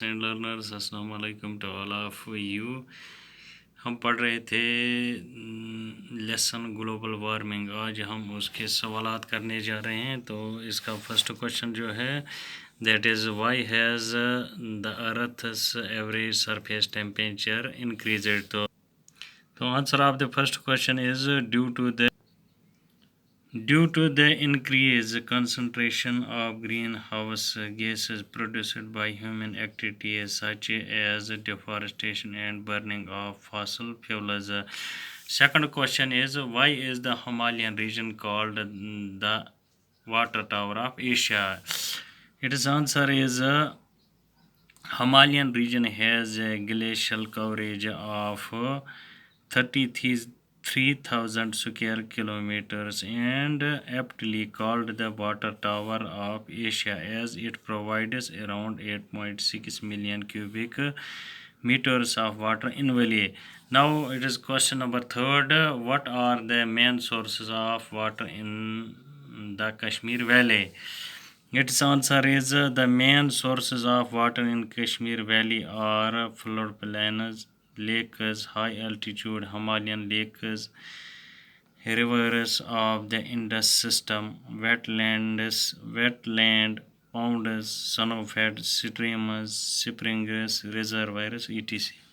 And learners अस्सलाम वालेकुम to all of you. हम पढ़ रहे थे लेसन ग्लोबल वार्मिंग। आज हम उसके सवालात करने जा रहे हैं। तो इसका फर्स्ट क्वेश्चन जो है that is why has the earth's average surface temperature increased. तो answer of the first question is due to the increased concentration of greenhouse gases produced by human activities such as deforestation and burning of fossil fuels. Second question is why is the Himalayan region called the water tower of Asia? Its answer is Himalayan region has a glacial coverage of 33,000 square kilometers and aptly called the water tower of Asia as it provides around 8.6 million cubic meters of water annually. Now it is question number third. What are the main sources of water in the Kashmir Valley? Its answer is the main sources of water in Kashmir Valley are floodplains, lakes, high altitude Himalayan lakes, rivers of the Indus system, wetland ponds, snow-fed streams, springs, reservoirs, etc.